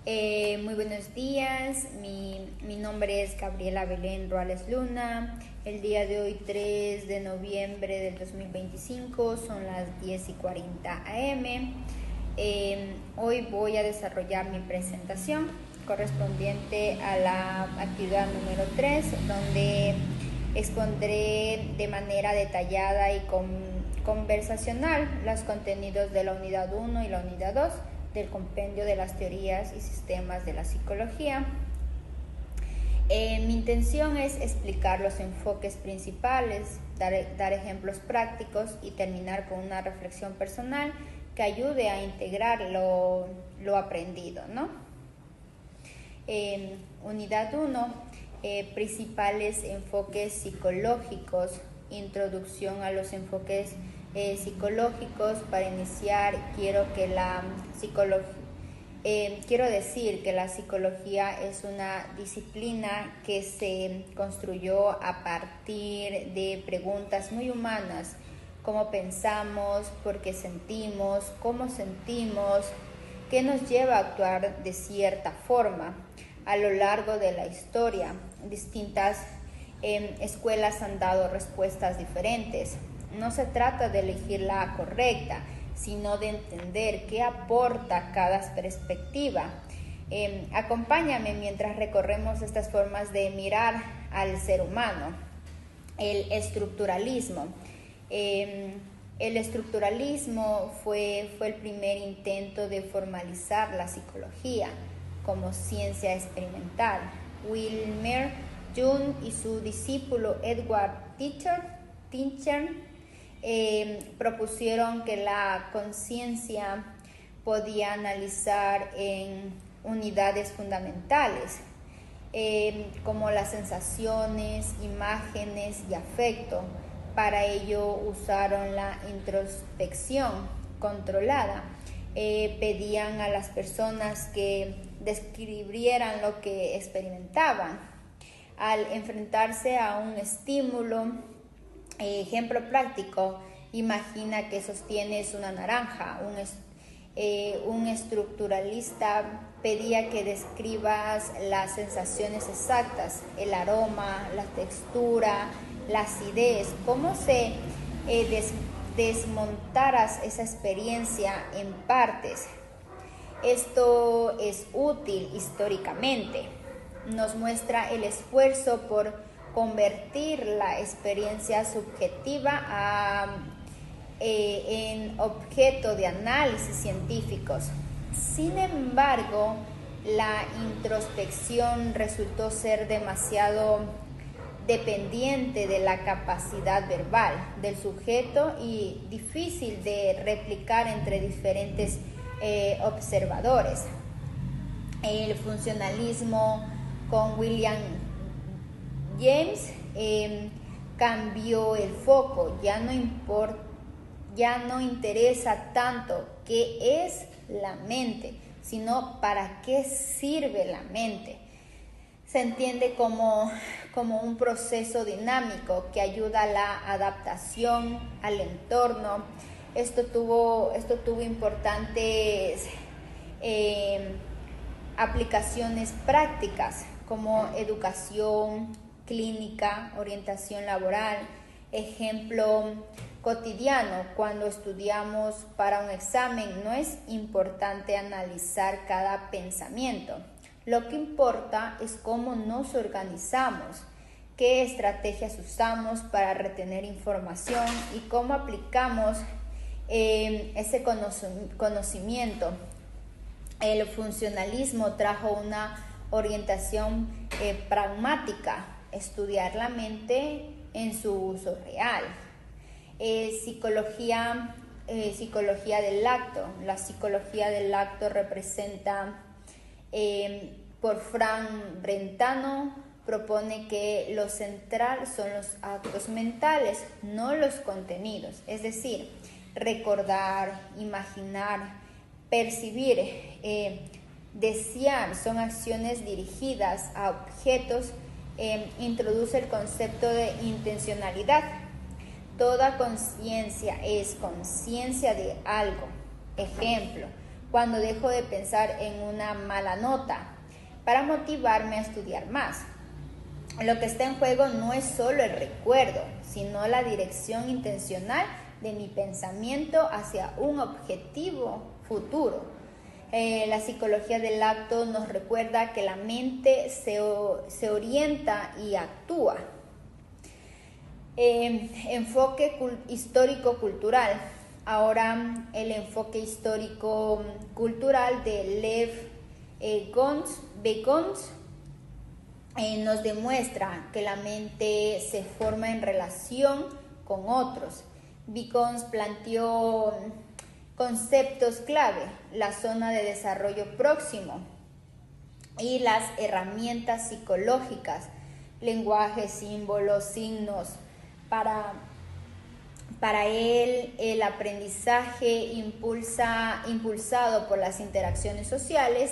Muy buenos días, mi nombre es Gabriela Belén Ruales Luna. El día de hoy, 3 de noviembre del 2025, son las 10:40 am. Hoy voy a desarrollar mi presentación correspondiente a la actividad número 3, donde expondré de manera detallada y conversacional los contenidos de la unidad 1 y la unidad 2 del compendio de las teorías y sistemas de la psicología. Mi intención es explicar los enfoques principales, dar ejemplos prácticos y terminar con una reflexión personal que ayude a integrar lo aprendido, ¿no? Unidad 1, principales enfoques psicológicos, introducción a los enfoques psicológicos. Para iniciar, quiero decir que la psicología es una disciplina que se construyó a partir de preguntas muy humanas: cómo pensamos, por qué sentimos, cómo sentimos, qué nos lleva a actuar de cierta forma. A lo largo de la historia, distintas escuelas han dado respuestas diferentes. No se trata de elegir la correcta, sino de entender qué aporta cada perspectiva. Acompáñame mientras recorremos estas formas de mirar al ser humano. El estructuralismo. El estructuralismo fue el primer intento de formalizar la psicología como ciencia experimental. Wilmer Jung y su discípulo Edward Tincher propusieron que la conciencia podía analizar en unidades fundamentales, como las sensaciones, imágenes y afecto. Para ello usaron la introspección controlada. Pedían a las personas que describieran lo que experimentaban. Al enfrentarse a un estímulo, ejemplo práctico: imagina que sostienes una naranja. Un estructuralista pedía que describas las sensaciones exactas, el aroma, la textura, la acidez, cómo se desmontaras esa experiencia en partes. Esto es útil históricamente. Nos muestra el esfuerzo por convertir la experiencia subjetiva en objeto de análisis científicos. Sin embargo, la introspección resultó ser demasiado dependiente de la capacidad verbal del sujeto y difícil de replicar entre diferentes observadores. El funcionalismo con William James cambió el foco. Ya no interesa tanto qué es la mente, sino para qué sirve la mente. Se entiende como un proceso dinámico que ayuda a la adaptación al entorno. Esto tuvo importantes aplicaciones prácticas, como educación clínica, orientación laboral. Ejemplo cotidiano: cuando estudiamos para un examen, no es importante analizar cada pensamiento. Lo que importa es cómo nos organizamos, qué estrategias usamos para retener información y cómo aplicamos ese conocimiento. El funcionalismo trajo una orientación pragmática: estudiar la mente en su uso real. Psicología del acto. La psicología del acto representa por Frank Brentano, propone que lo central son los actos mentales, no los contenidos. Es decir, recordar, imaginar, percibir, desear son acciones dirigidas a objetos. Introduce el concepto de intencionalidad. Toda conciencia es conciencia de algo. Ejemplo: cuando dejo de pensar en una mala nota, para motivarme a estudiar más. Lo que está en juego no es solo el recuerdo, sino la dirección intencional de mi pensamiento hacia un objetivo futuro. La psicología del acto nos recuerda que la mente se orienta y actúa. Enfoque histórico-cultural. Ahora el enfoque histórico-cultural de Lev Vygotsky nos demuestra que la mente se forma en relación con otros. Vygotsky planteó conceptos clave: la zona de desarrollo próximo y las herramientas psicológicas, lenguaje, símbolos, signos. Para él, el aprendizaje impulsado por las interacciones sociales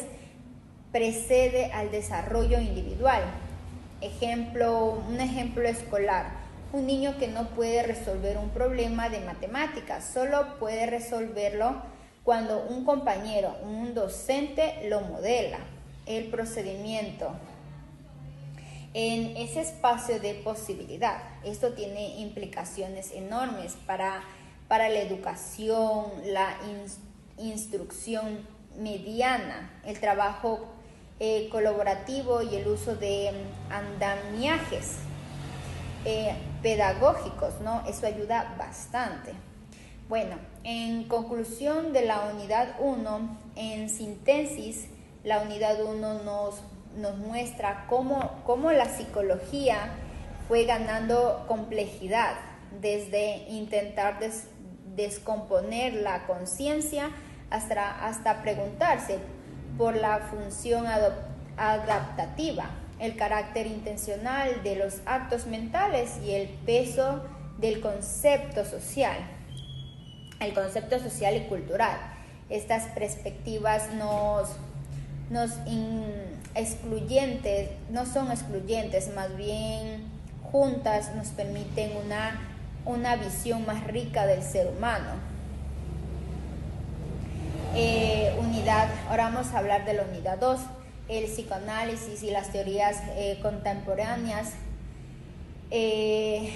precede al desarrollo individual. Un ejemplo escolar: un niño que no puede resolver un problema de matemáticas solo puede resolverlo cuando un compañero, un docente, lo modela. El procedimiento en ese espacio de posibilidad. Esto tiene implicaciones enormes para la educación, la instrucción mediana, el trabajo colaborativo y el uso de andamiajes pedagógicos, ¿no? Eso ayuda bastante. Bueno, en conclusión de la unidad 1, en síntesis, la unidad 1 nos muestra cómo la psicología fue ganando complejidad desde intentar descomponer la conciencia hasta preguntarse por la función adaptativa, el carácter intencional de los actos mentales y el peso del concepto social, el concepto social y cultural. Estas perspectivas no son excluyentes, más bien juntas nos permiten una visión más rica del ser humano. Ahora vamos a hablar de la unidad 2, el psicoanálisis y las teorías contemporáneas. El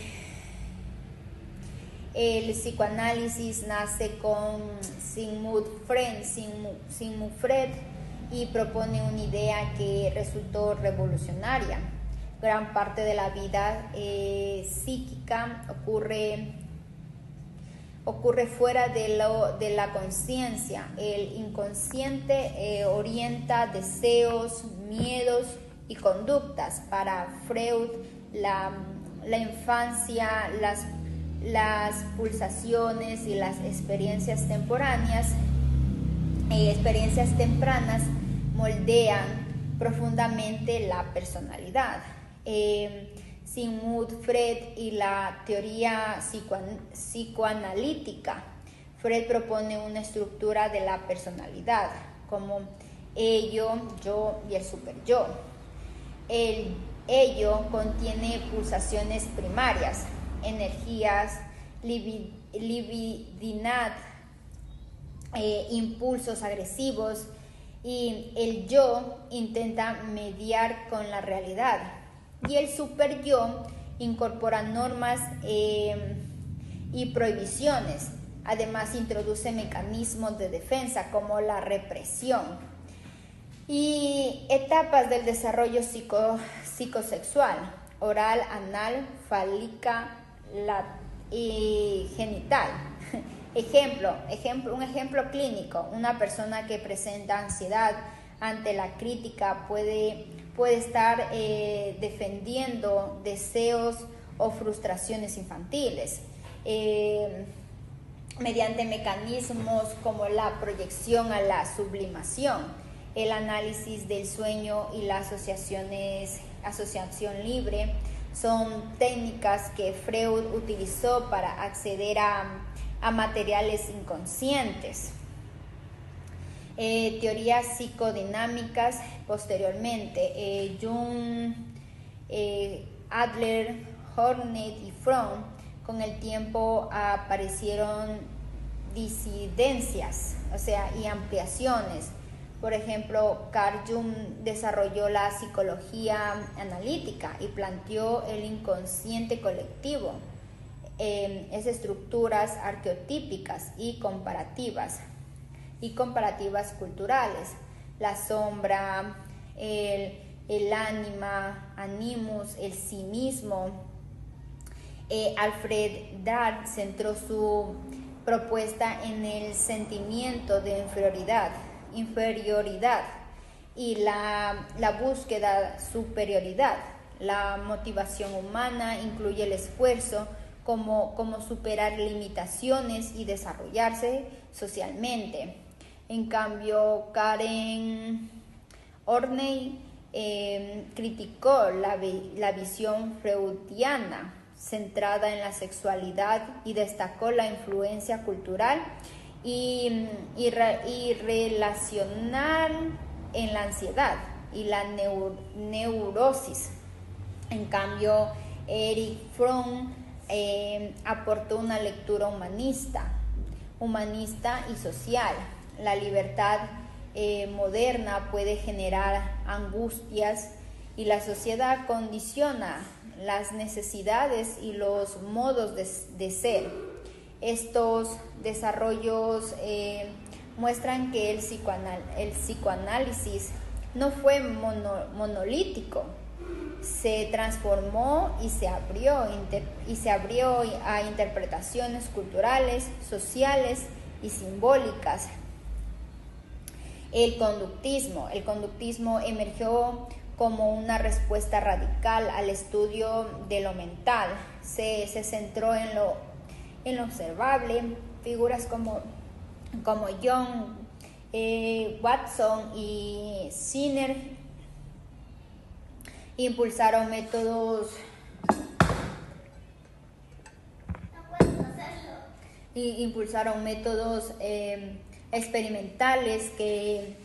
psicoanálisis nace con Sigmund Freud y propone una idea que resultó revolucionaria. Gran parte de la vida psíquica ocurre fuera de la conciencia. El inconsciente orienta deseos, miedos y conductas. Para Freud, la infancia, las pulsaciones y las experiencias tempranas moldean profundamente la personalidad. Sigmund Freud y la teoría psicoanalítica. Freud propone una estructura de la personalidad como ello, yo y el superyo. El ello contiene pulsaciones primarias, energías, libidinad, impulsos agresivos, y el yo intenta mediar con la realidad, y el superyo incorpora normas y prohibiciones. Además introduce mecanismos de defensa como la represión. Y etapas del desarrollo psicosexual: oral, anal, fálica y genital. Un ejemplo clínico: una persona que presenta ansiedad ante la crítica puede estar defendiendo deseos o frustraciones infantiles mediante mecanismos como la proyección a la sublimación, el análisis del sueño y la asociación libre. Son técnicas que Freud utilizó para acceder a materiales inconscientes. Teorías psicodinámicas posteriormente. Jung, Adler, Hornet y Fromm. Con el tiempo aparecieron disidencias, o sea, y ampliaciones. Por ejemplo, Carl Jung desarrolló la psicología analítica y planteó el inconsciente colectivo, es estructuras arqueotípicas y comparativas culturales, la sombra, el ánima, animus, el sí mismo. Alfred Dahl centró su propuesta en el sentimiento de inferioridad y la búsqueda de superioridad. La motivación humana incluye el esfuerzo como superar limitaciones y desarrollarse socialmente. En cambio, Karen Horney criticó la visión freudiana centrada en la sexualidad y destacó la influencia cultural y relacional en la ansiedad y la neurosis. En cambio, Erich Fromm aportó una lectura humanista y social. La libertad moderna puede generar angustias y la sociedad condiciona las necesidades y los modos de ser. Estos desarrollos muestran que el psicoanálisis no fue monolítico, se transformó y se abrió a interpretaciones culturales, sociales y simbólicas. El conductismo emergió como una respuesta radical al estudio de lo mental. Se centró en lo observable. Figuras como John Watson y Sinner impulsaron métodos experimentales que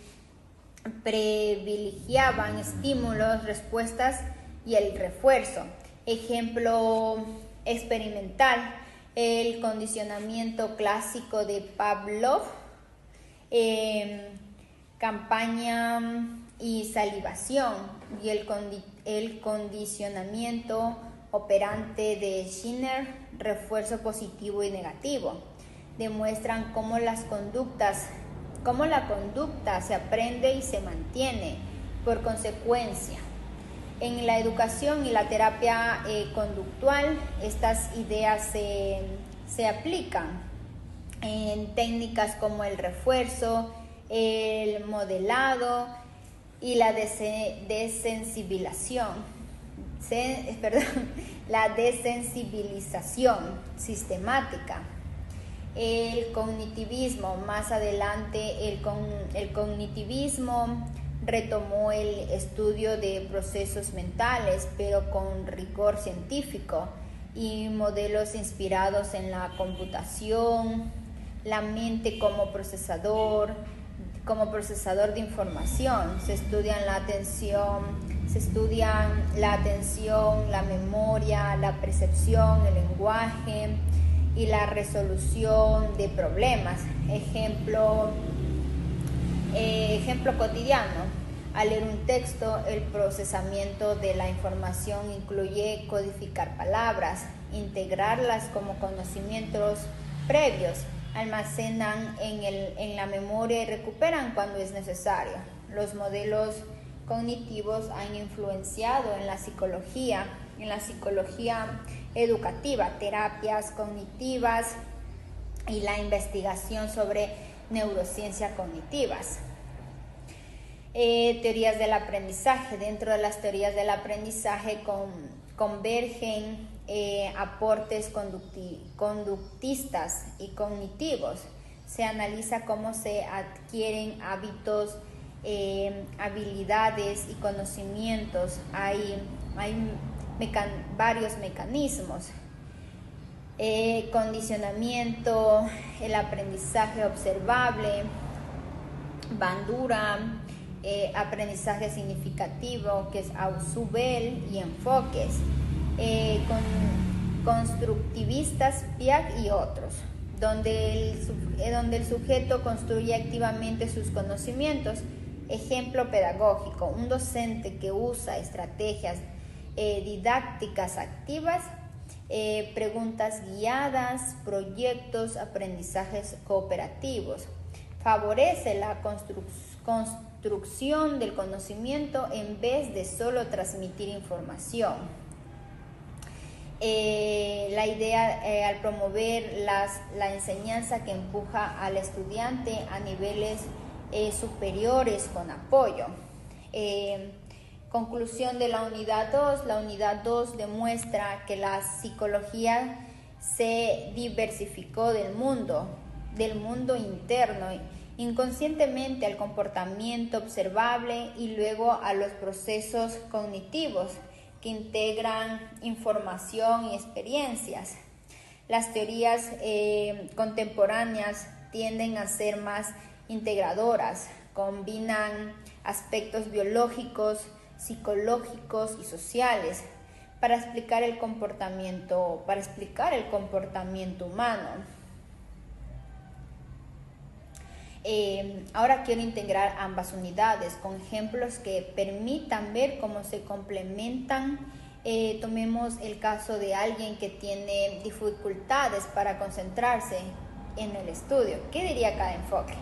privilegiaban estímulos, respuestas y el refuerzo. Ejemplo experimental: el condicionamiento clásico de Pavlov, campaña y salivación, y el condicionamiento operante de Skinner, refuerzo positivo y negativo. Demuestran cómo la conducta se aprende y se mantiene por consecuencia. En la educación y la terapia conductual, estas ideas se aplican en técnicas como el refuerzo, el modelado y la desensibilización sistemática. El cognitivismo, más adelante el cognitivismo retomó el estudio de procesos mentales, pero con rigor científico y modelos inspirados en la computación, la mente como procesador de información. Se estudian la atención, la memoria, la percepción, el lenguaje y la resolución de problemas. Ejemplo cotidiano: al leer un texto, el procesamiento de la información incluye codificar palabras, integrarlas como conocimientos previos, almacenan en la memoria y recuperan cuando es necesario. Los modelos cognitivos han influenciado en la psicología educativa, terapias cognitivas y la investigación sobre neurociencias cognitivas. Teorías del aprendizaje. Dentro de las teorías del aprendizaje convergen aportes conductistas y cognitivos. Se analiza cómo se adquieren hábitos, habilidades y conocimientos. Hay varios mecanismos: condicionamiento, el aprendizaje observable, Bandura, aprendizaje significativo, que es Ausubel, y enfoques constructivistas, Piaget y otros. donde el sujeto construye activamente sus conocimientos. Ejemplo pedagógico: un docente que usa estrategias didácticas activas, preguntas guiadas, proyectos, aprendizajes cooperativos. Favorece la construcción del conocimiento en vez de solo transmitir información. La idea al promover la enseñanza que empuja al estudiante a niveles superiores con apoyo. Conclusión de la unidad 2. La unidad 2 demuestra que la psicología se diversificó del mundo interno, inconscientemente al comportamiento observable y luego a los procesos cognitivos que integran información y experiencias. Las teorías contemporáneas tienden a ser más integradoras, combinan aspectos biológicos, psicológicos y sociales para explicar el comportamiento humano. Ahora quiero integrar ambas unidades con ejemplos que permitan ver cómo se complementan. Tomemos el caso de alguien que tiene dificultades para concentrarse en el estudio. ¿Qué diría cada enfoque?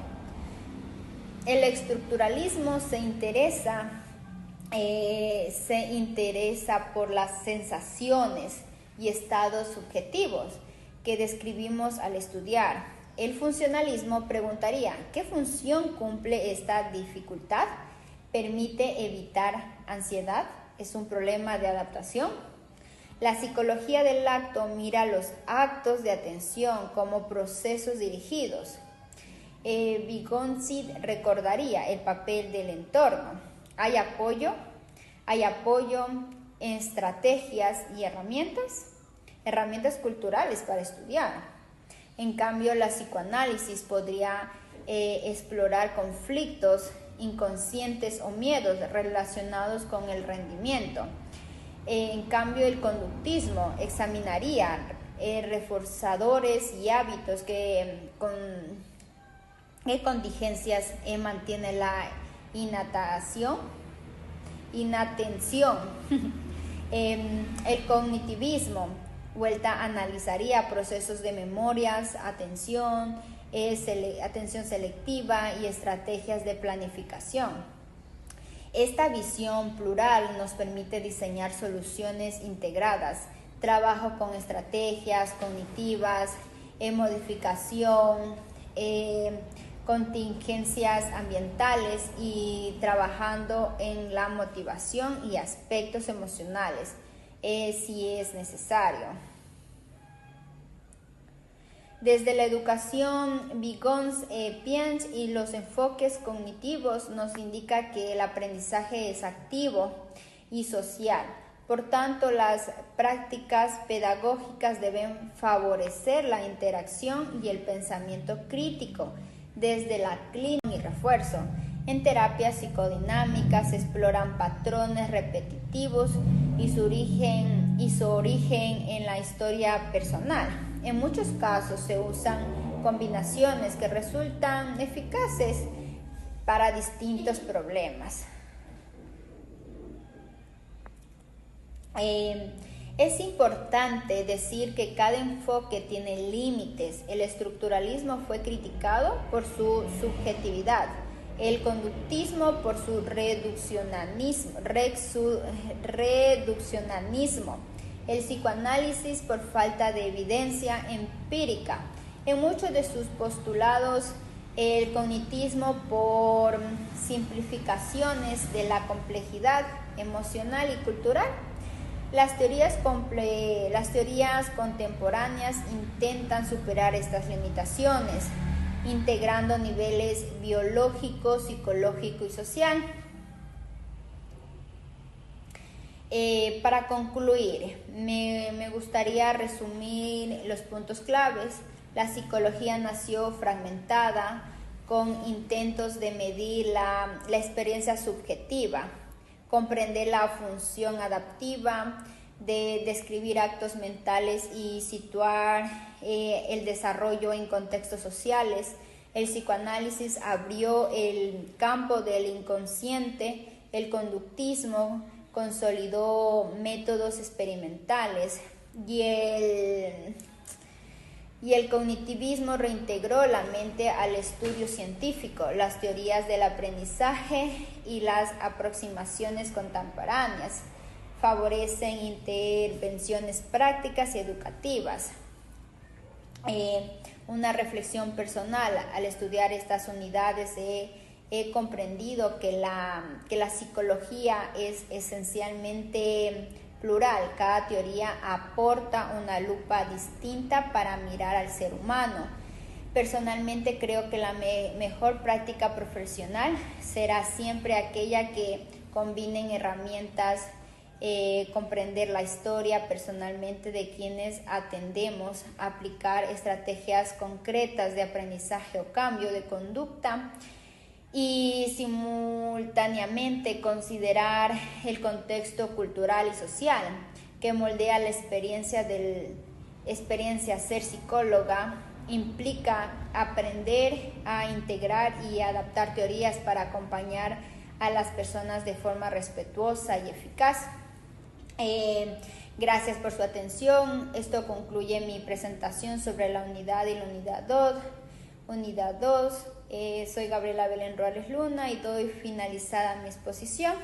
El estructuralismo se interesa por las sensaciones y estados subjetivos que describimos al estudiar. El funcionalismo preguntaría: ¿qué función cumple esta dificultad? ¿Permite evitar ansiedad? ¿Es un problema de adaptación? La psicología del acto mira los actos de atención como procesos dirigidos. Vygotsky recordaría el papel del entorno. ¿Hay apoyo en estrategias y herramientas culturales para estudiar? En cambio, la psicoanálisis podría explorar conflictos inconscientes o miedos relacionados con el rendimiento. En cambio, el conductismo examinaría reforzadores y hábitos que contingencias mantiene la inatención. El cognitivismo analizaría procesos de memorias, atención selectiva y estrategias de planificación. Esta visión plural nos permite diseñar soluciones integradas, trabajo con estrategias cognitivas, modificación, contingencias ambientales y trabajando en la motivación y aspectos emocionales si es necesario. Desde la educación, Vygotsky, Piaget y los enfoques cognitivos nos indica que el aprendizaje es activo y social. Por tanto, las prácticas pedagógicas deben favorecer la interacción y el pensamiento crítico desde la clínica y refuerzo. En terapias psicodinámicas se exploran patrones repetitivos y su origen en la historia personal. En muchos casos se usan combinaciones que resultan eficaces para distintos problemas. Es importante decir que cada enfoque tiene límites. El estructuralismo fue criticado por su subjetividad, el conductismo por su reduccionismo, el psicoanálisis por falta de evidencia empírica. En muchos de sus postulados, el cognitismo por simplificaciones de la complejidad emocional y cultural. Las teorías contemporáneas intentan superar estas limitaciones, integrando niveles biológico, psicológico y social. Para concluir, me gustaría resumir los puntos claves. La psicología nació fragmentada, con intentos de medir la experiencia subjetiva, comprender la función adaptiva, de describir actos mentales y situar el desarrollo en contextos sociales. El psicoanálisis abrió el campo del inconsciente, el conductismo consolidó métodos experimentales y el cognitivismo reintegró la mente al estudio científico, las teorías del aprendizaje y las aproximaciones contemporáneas favorecen intervenciones prácticas y educativas. Una reflexión personal: al estudiar estas unidades he comprendido que la psicología es esencialmente plural. Cada teoría aporta una lupa distinta para mirar al ser humano. Personalmente creo que la mejor práctica profesional será siempre aquella que combine herramientas, comprender la historia personalmente de quienes atendemos, aplicar estrategias concretas de aprendizaje o cambio de conducta y simultáneamente considerar el contexto cultural y social que moldea la experiencia. Ser psicóloga implica aprender a integrar y adaptar teorías para acompañar a las personas de forma respetuosa y eficaz. Gracias por su atención. Esto concluye mi presentación sobre la unidad y la unidad 2. Soy Gabriela Belén Ruales Luna y doy finalizada mi exposición.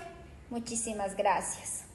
Muchísimas gracias.